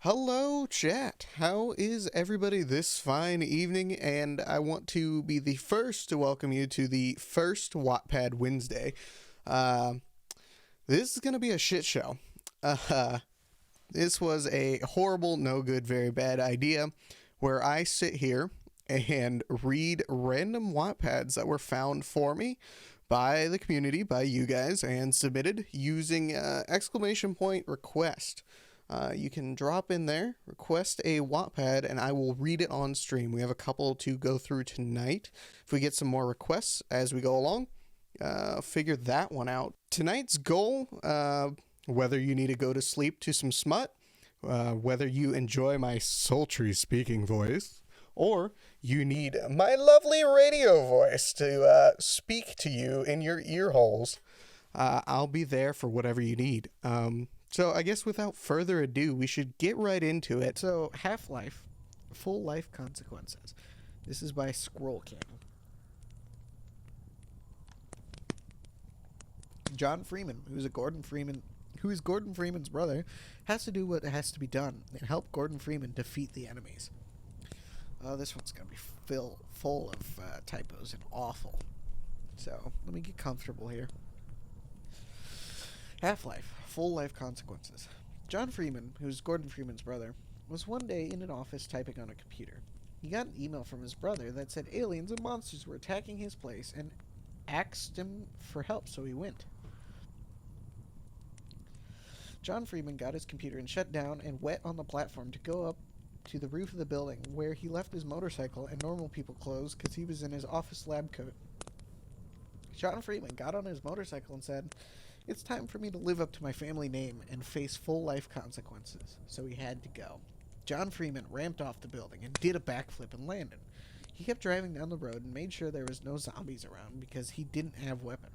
Hello, chat. How is everybody this fine evening? And I want to be the first to welcome you to the first Wattpad Wednesday. Uh, this is going to be a shit show. Uh, this was a horrible, no good, very bad idea where I sit here and read random Wattpads that were found for me by the community, by you guys, and submitted using exclamation point request. You can drop in there, request a Wattpad, and I will read it on stream. We have a couple to go through tonight. If we get some more requests as we go along, figure that one out. Tonight's goal, whether you need to go to sleep to some smut, whether you enjoy my sultry speaking voice, or you need my lovely radio voice to speak to you in your ear holes, I'll be there for whatever you need. So I guess without further ado, we should get right into it. So, Half-Life, Full-Life Consequences. This is by Scroll King. John Freeman, who is Gordon Freeman's brother, has to do what has to be done and help Gordon Freeman defeat the enemies. This one's going to be full of typos and awful. So, let me get comfortable here. Half-Life, Full-Life Consequences. John Freeman, who's Gordon Freeman's brother, was one day in an office typing on a computer. He got an email from his brother that said aliens and monsters were attacking his place and asked him for help, so he went. John Freeman got his computer and shut down and went on the platform to go up to the roof of the building, where he left his motorcycle and normal people clothes because he was in his office lab coat. John Freeman got on his motorcycle and said, "It's time for me to live up to my family name and face full life consequences." So he had to go. John Freeman ramped off the building and did a backflip and landed. He kept driving down the road and made sure there was no zombies around because he didn't have a weapon.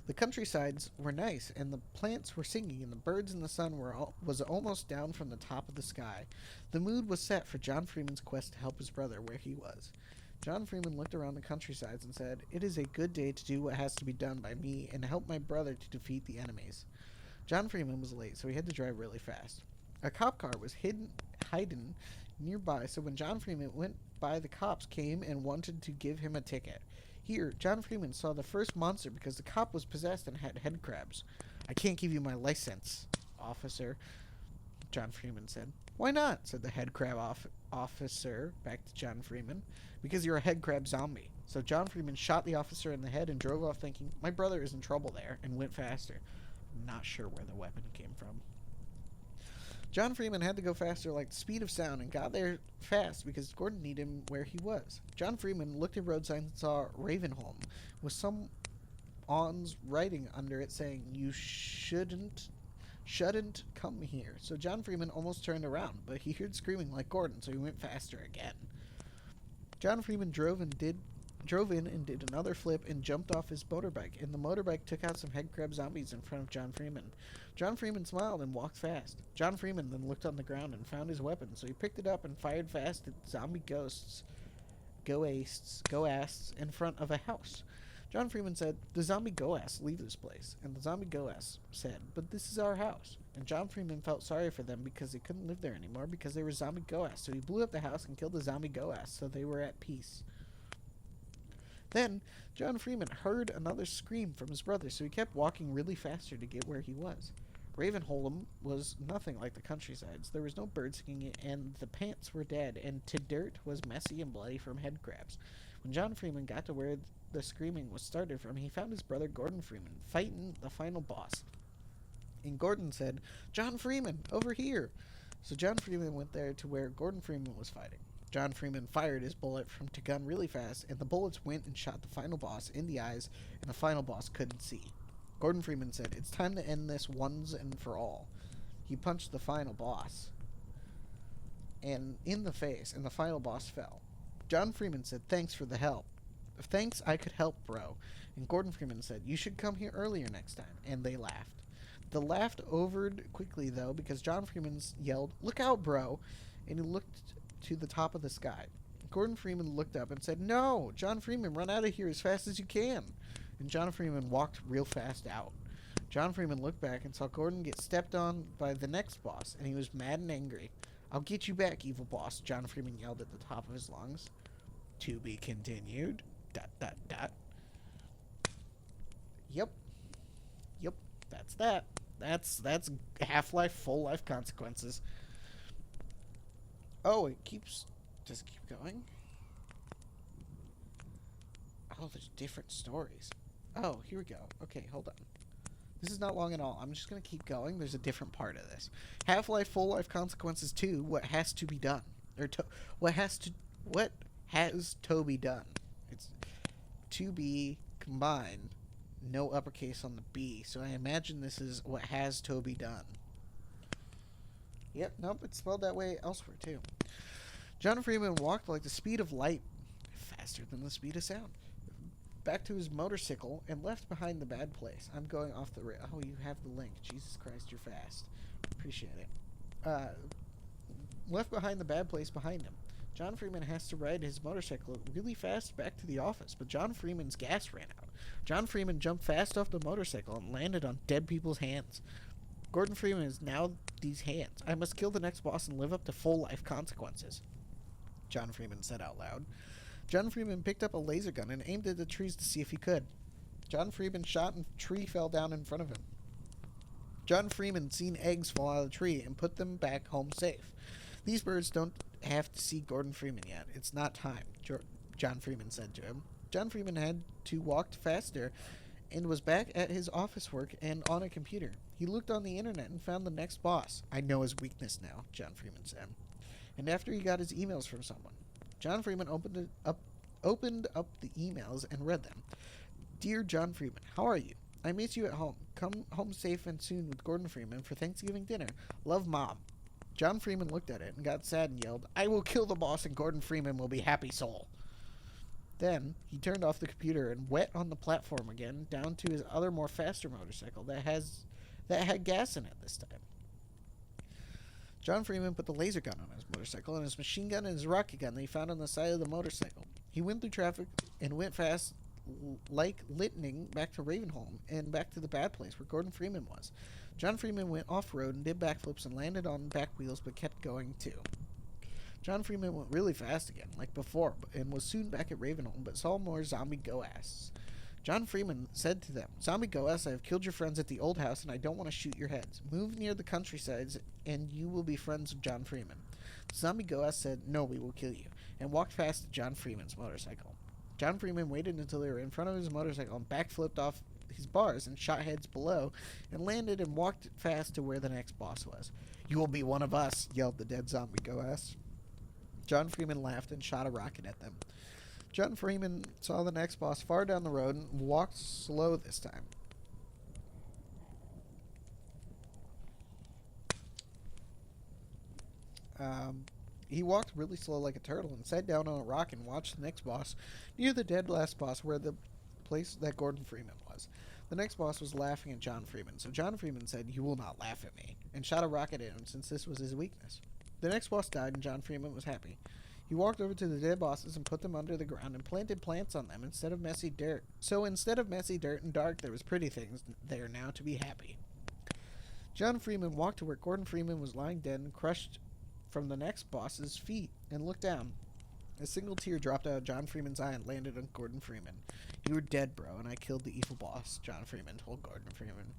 The countrysides were nice, and the plants were singing, and the birds in the sun was almost down from the top of the sky. The mood was set for John Freeman's quest to help his brother where he was. John Freeman looked around the countrysides and said, "It is a good day to do what has to be done by me and help my brother to defeat the enemies." John Freeman was late, so he had to drive really fast. A cop car was hidden nearby, so when John Freeman went by, the cops came and wanted to give him a ticket. Here, John Freeman saw the first monster because the cop was possessed and had head crabs. "I can't give you my license, officer," John Freeman said. "Why not?" said the head crab officer back to John Freeman. "Because you're a head crab zombie." So John Freeman shot the officer in the head and drove off thinking, "My brother is in trouble there," and went faster. Not sure where the weapon came from. John Freeman had to go faster like the speed of sound and got there fast because Gordon needed him where he was. John Freeman looked at road signs and saw Ravenholm with some awns writing under it saying, "You shouldn't come here." So John Freeman almost turned around, but he heard screaming like Gordon, so he went faster again. John Freeman drove in and did another flip and jumped off his motorbike, and the motorbike took out some head crab zombies in front of John Freeman. John Freeman smiled and walked fast. John Freeman then looked on the ground and found his weapon, so he picked it up and fired fast at zombie ghosts, ghosts in front of a house. John Freeman said, "The zombie ghosts leave this place," and the zombie ghosts said, "But this is our house." And John Freeman felt sorry for them because they couldn't live there anymore because they were zombie ghosts, so he blew up the house and killed the zombie ghosts, so they were at peace. Then, John Freeman heard another scream from his brother, so he kept walking really faster to get where he was. Ravenholm was nothing like the countrysides. There was no bird singing, and the plants were dead, and the dirt was messy and bloody from head crabs. When John Freeman got to where the screaming was started from, he found his brother Gordon Freeman fighting the final boss. And Gordon said, "John Freeman, over here!" So John Freeman went there to where Gordon Freeman was fighting. John Freeman fired his bullet from the gun really fast, and the bullets went and shot the final boss in the eyes, and the final boss couldn't see. Gordon Freeman said, "It's time to end this once and for all." He punched the final boss and in the face, and the final boss fell. John Freeman said, "Thanks for the help." "Thanks, I could help, bro." And Gordon Freeman said, "You should come here earlier next time." And they laughed. The laugh overed quickly, though, because John Freeman yelled, "Look out, bro!" And he looked to the top of the sky. Gordon Freeman looked up and said, "No, John Freeman, run out of here as fast as you can." And John Freeman walked real fast out. John Freeman looked back and saw Gordon get stepped on by the next boss, and he was mad and angry. "I'll get you back, evil boss," John Freeman yelled at the top of his lungs. "To be continued. ... Dot, dot, dot." Yep. Yep. That's that. That's Half-Life Full-Life Consequences. Oh, it keeps... Does it keep going? Oh, there's different stories. Oh, here we go. Okay, hold on. This is not long at all. I'm just going to keep going. There's a different part of this. Half-Life Full-Life Consequences 2, What Has to Be Done. What has Toby done? It's to be combined. No uppercase on the B. So I imagine this is What Has Toby Done. Yep, nope, it's spelled that way elsewhere too. John Freeman walked like the speed of light, faster than the speed of sound, back to his motorcycle and left behind the bad place. I'm going off the rail. Oh, you have the link. Jesus Christ, you're fast. Appreciate it. Left behind the bad place behind him. John Freeman has to ride his motorcycle really fast back to the office, but John Freeman's gas ran out. John Freeman jumped fast off the motorcycle and landed on dead people's hands. Gordon Freeman is now these hands. I must kill the next boss and live up to full life consequences, John Freeman said out loud. John Freeman picked up a laser gun and aimed at the trees to see if he could. John Freeman shot and a tree fell down in front of him. John Freeman seen eggs fall out of the tree and put them back home safe. These birds don't have to see Gordon Freeman yet. It's not time, John Freeman said to him. John Freeman had to walk faster and was back at his office work and on a computer. He looked on the internet and found the next boss. I know his weakness now, John Freeman said. And after he got his emails from someone, John Freeman opened up the emails and read them. Dear John Freeman, how are you? I miss you at home. Come home safe and soon with Gordon Freeman for Thanksgiving dinner. Love, Mom. John Freeman looked at it and got sad and yelled, I will kill the boss and Gordon Freeman will be happy soul. Then he turned off the computer and went on the platform again down to his other more faster motorcycle that had gas in it this time. John Freeman put the laser gun on his motorcycle and his machine gun and his rocket gun that he found on the side of the motorcycle. He went through traffic and went fast like lightning back to Ravenholm and back to the bad place where Gordon Freeman was. John Freeman went off-road and did backflips and landed on back wheels but kept going too. John Freeman went really fast again, like before, and was soon back at Ravenholm but saw more zombie go-asses. John Freeman said to them, Zombie go-ass, I have killed your friends at the old house and I don't want to shoot your heads. Move near the countrysides and you will be friends of John Freeman. Zombie go-ass said, No, we will kill you, and walked fast to John Freeman's motorcycle. John Freeman waited until they were in front of his motorcycle and backflipped off his bars and shot heads below and landed and walked fast to where the next boss was. You will be one of us, yelled the dead zombie go-ass. John Freeman laughed and shot a rocket at them. John Freeman saw the next boss far down the road and walked slow this time. He walked really slow like a turtle and sat down on a rock and watched the next boss near the dead last boss where the place that Gordon Freeman was. The next boss was laughing at John Freeman, so John Freeman said, You will not laugh at me, and shot a rocket at him since this was his weakness. The next boss died and John Freeman was happy. He walked over to the dead bosses and put them under the ground and planted plants on them instead of messy dirt. So instead of messy dirt and dark, there was pretty things there now to be happy. John Freeman walked to where Gordon Freeman was lying dead and crushed from the next boss's feet and looked down. A single tear dropped out of John Freeman's eye and landed on Gordon Freeman. You were dead, bro, and I killed the evil boss, John Freeman told Gordon Freeman.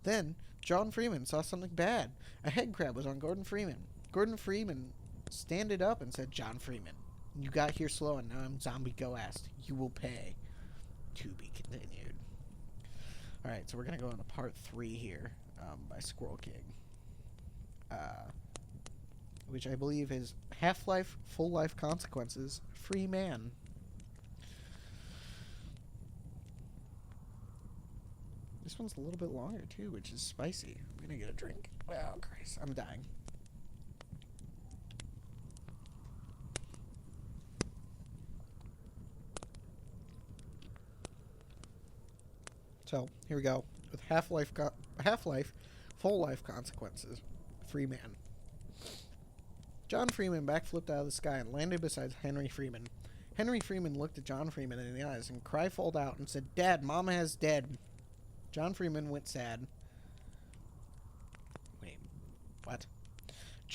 Then, John Freeman saw something bad. A head crab was on Gordon Freeman. Gordon Freeman standed up and said, John Freeman, you got here slow and now I'm zombie go-ass. You will pay. To be continued. Alright, so we're going to go on to part 3 here by Squirrel King. Which I believe is Half-Life, Full-Life Consequences, Free Man. This one's a little bit longer too, which is spicy. I'm going to get a drink. Oh, Christ, I'm dying. So, here we go. With Half-Life, Full-Life Consequences, Free Man. John Freeman backflipped out of the sky and landed beside Henry Freeman. Henry Freeman looked at John Freeman in the eyes and cry filled out and said, Dad, Mama has dead. John Freeman went sad.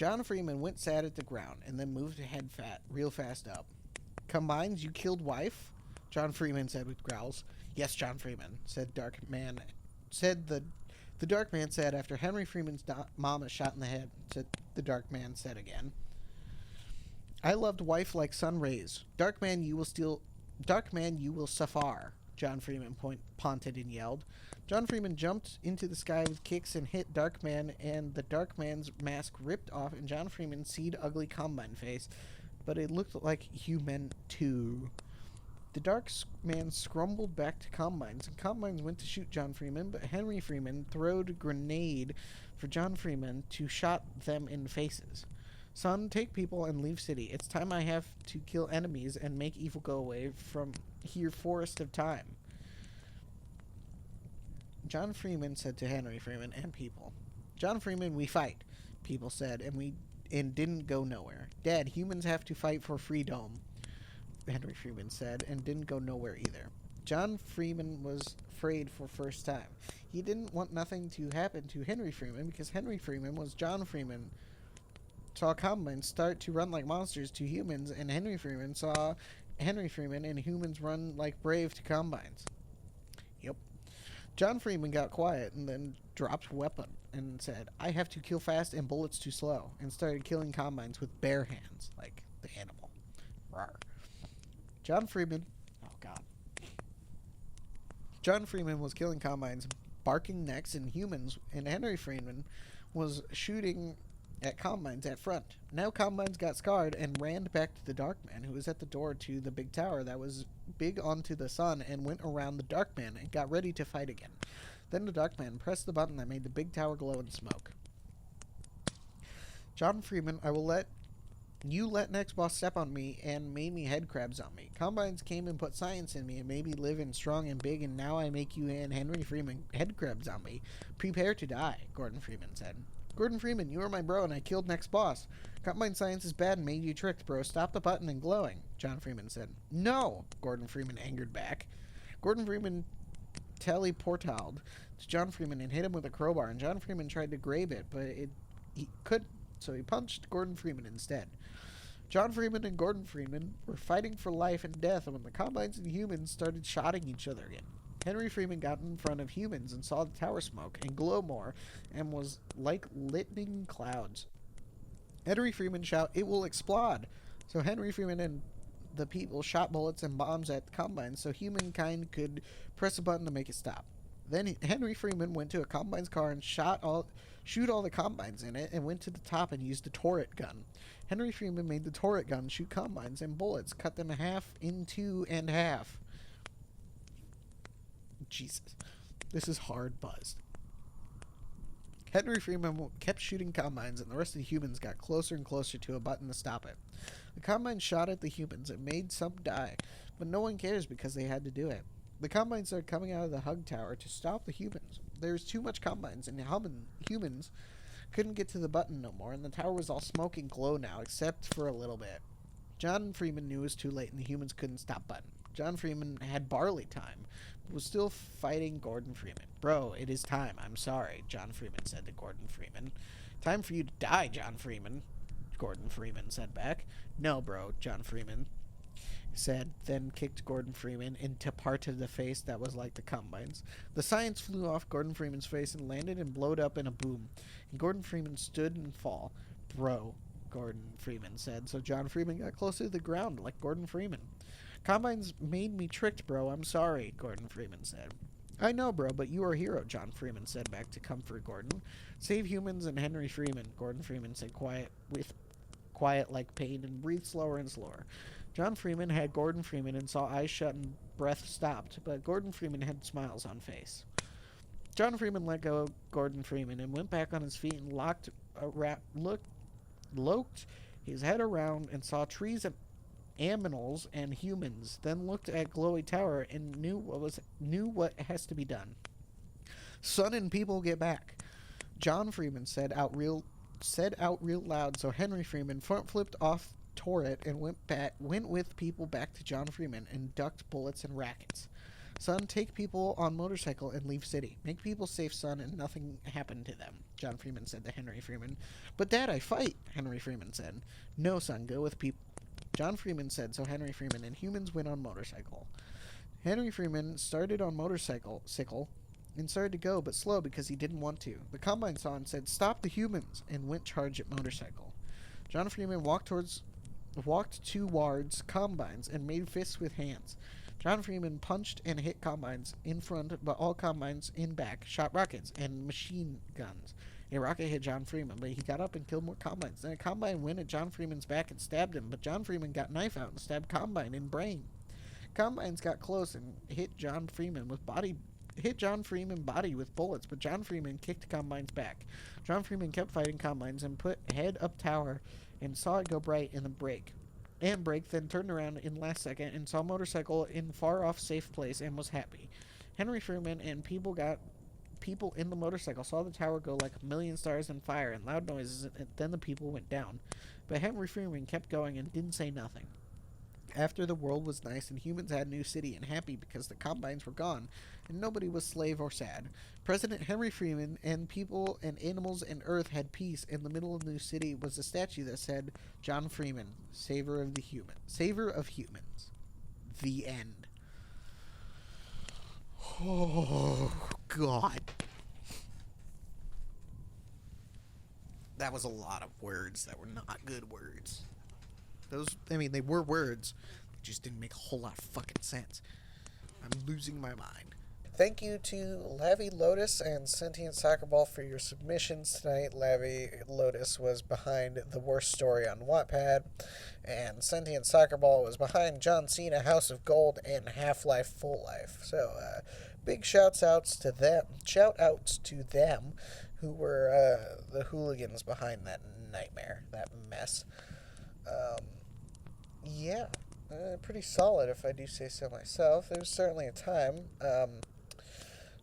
John Freeman went sad at the ground and then moved ahead real fast up. Combines, you killed wife? John Freeman said with growls. Yes, John Freeman, said Dark Man. Said the Dark Man said after Henry Freeman's mom is shot in the head. Said the Dark Man said again. I loved wife like sun rays. Dark Man, you will suffer. John Freeman taunted and yelled. John Freeman jumped into the sky with kicks and hit Dark Man, and the Dark Man's mask ripped off, and John Freeman seed ugly Combine face, but it looked like human too. The Dark Man scrumbled back to Combines, and Combines went to shoot John Freeman, but Henry Freeman throwed a grenade for John Freeman to shot them in faces. Son, take people and leave city. It's time I have to kill enemies and make evil go away from here forest of time. John Freeman said to Henry Freeman and people. John Freeman, we fight, people said, and didn't go nowhere. Dad, humans have to fight for freedom, Henry Freeman said, and didn't go nowhere either. John Freeman was afraid for first time. He didn't want nothing to happen to Henry Freeman because Henry Freeman was John Freeman. Saw Combines start to run like monsters to humans, and Henry Freeman saw Henry Freeman and humans run like brave to Combines. Yep. John Freeman got quiet and then dropped weapon and said, I have to kill fast and bullets too slow, and started killing Combines with bare hands, like the animal. Rawr. John Freeman was killing Combines, barking necks and humans, and Henry Freeman was shooting at Combines at front. Now Combines got scarred and ran back to the Dark Man, who was at the door to the big tower that was big onto the sun, and went around the Dark Man and got ready to fight again. Then the Dark Man pressed the button that made the big tower glow in smoke. John Freeman, I will let next boss step on me and made me head crabs on me. Combines came and put science in me and made me live and strong and big, and now I make you and Henry Freeman head crabs on me. Prepare to die, Gordon Freeman said. Gordon Freeman, you are my bro and I killed next boss. Combine science is bad and made you tricked, bro. Stop the button and glowing, John Freeman said. No, Gordon Freeman angered back. Gordon Freeman teleported to John Freeman and hit him with a crowbar, and John Freeman tried to grab it, but he couldn't, so he punched Gordon Freeman instead. John Freeman and Gordon Freeman were fighting for life and death when the Combines and humans started shotting each other again. Henry Freeman got in front of humans and saw the tower smoke and glow more and was like lightning clouds. Henry Freeman shouted, "It will explode!" So Henry Freeman and the people shot bullets and bombs at the Combines so humankind could press a button to make it stop. Then Henry Freeman went to a Combine's car and shoot all the Combines in it, and went to the top and used the turret gun. Henry Freeman made the turret gun shoot Combines, and bullets cut them in two and half. Jesus. This is hard buzzed. Henry Freeman kept shooting Combines, and the rest of the humans got closer and closer to a button to stop it. The Combines shot at the humans and made some die, but no one cares because they had to do it. The Combines started coming out of the hug tower to stop the humans. There was too much Combines, and humans couldn't get to the button no more, and the tower was all smoke and glow now, except for a little bit. John Freeman knew it was too late, and the humans couldn't stop button. John Freeman had barley time, but was still fighting Gordon Freeman. Bro, it is time. I'm sorry, John Freeman said to Gordon Freeman. Time for you to die, John Freeman, Gordon Freeman said back. No, bro, John Freeman said, then kicked Gordon Freeman into part of the face that was like the Combines. The science flew off Gordon Freeman's face and landed and blowed up in a boom. And Gordon Freeman stood and fall. Bro, Gordon Freeman said, so John Freeman got closer to the ground like Gordon Freeman. Combines made me tricked, bro. I'm sorry, Gordon Freeman said. I know, bro, but you are a hero, John Freeman said back to comfort Gordon. Save humans and Henry Freeman, Gordon Freeman said quiet like pain, and breathed slower and slower. John Freeman had Gordon Freeman and saw eyes shut and breath stopped, but Gordon Freeman had smiles on face. John Freeman let go of Gordon Freeman and went back on his feet and looked his head around and saw trees and aminals and humans, then looked at glowy tower and knew what has to be done. Sun and people get back, John Freeman said out real loud, so Henry Freeman front flipped off turret and went with people back to John Freeman and ducked bullets and rackets. Son, take people on motorcycle and leave city. Make people safe, son, and nothing happen to them, John Freeman said to Henry Freeman. But Dad, I fight, Henry Freeman said. No, son, go with people. John Freeman said, so Henry Freeman and humans went on motorcycle. Henry Freeman started on motorcycle and started to go, but slow because he didn't want to. The Combine saw and said, stop the humans, and went charge at motorcycle. John Freeman walked towards Combines and made fists with hands. John Freeman punched and hit Combines in front, but all Combines in back shot rockets and machine guns. A rocket hit John Freeman, but he got up and killed more Combines. Then a Combine went at John Freeman's back and stabbed him, but John Freeman got knife out and stabbed Combine in brain. Combines got close and hit John Freeman body with bullets, but John Freeman kicked Combine's back. John Freeman kept fighting Combines and put head up tower and saw it go bright in the brake. And brake, then turned around in last second and saw motorcycle in far off safe place and was happy. Henry Freeman and people in the motorcycle saw the tower go like a million stars in fire and loud noises, and then the people went down. But Henry Freeman kept going and didn't say nothing. After the world was nice and humans had a new city and happy because the Combines were gone and nobody was slave or sad. President Henry Freeman and people and animals and earth had peace. In the middle of the new city was a statue that said, John Freeman, savior of humans. The end. Oh, God. That was a lot of words that were not good words. They were words. They just didn't make a whole lot of fucking sense. I'm losing my mind. Thank you to Lavi Lotus and Sentient Soccer Ball for your submissions tonight. Lavi Lotus was behind The Worst Story on Wattpad, and Sentient Soccer Ball was behind John Cena, House of Gold, and Half-Life, Fulllife. So, big shout-outs to them who were the hooligans behind that nightmare, that mess. Yeah, pretty solid if I do say so myself. There was certainly a time.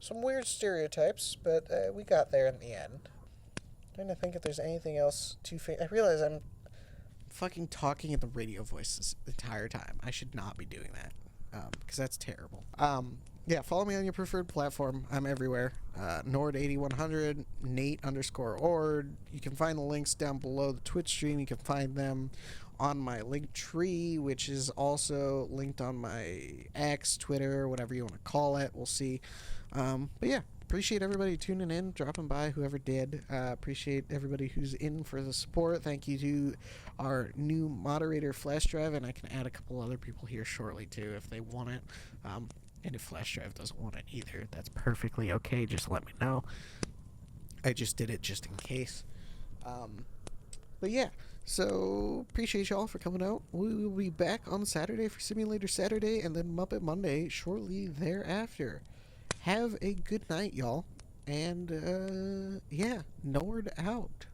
Some weird stereotypes, but we got there in the end. I'm trying to think if there's anything else I realize I'm fucking talking in the radio voice this entire time. I should not be doing that, because that's terrible. Yeah, follow me on your preferred platform. I'm everywhere. Nord8100, Nate_Ord. You can find the links down below the Twitch stream. You can find them on my link tree, which is also linked on my X, Twitter, whatever you want to call it. We'll see. But yeah, appreciate everybody tuning in, dropping by, whoever did. Appreciate everybody who's in for the support. Thank you to our new moderator, Flash Drive, and I can add a couple other people here shortly too if they want it. And if Flash Drive doesn't want it either, that's perfectly okay. Just let me know. I just did it just in case. But yeah, so appreciate y'all for coming out. We will be back on Saturday for Simulator Saturday and then Muppet Monday shortly thereafter. Have a good night, y'all. And, yeah, Nord out.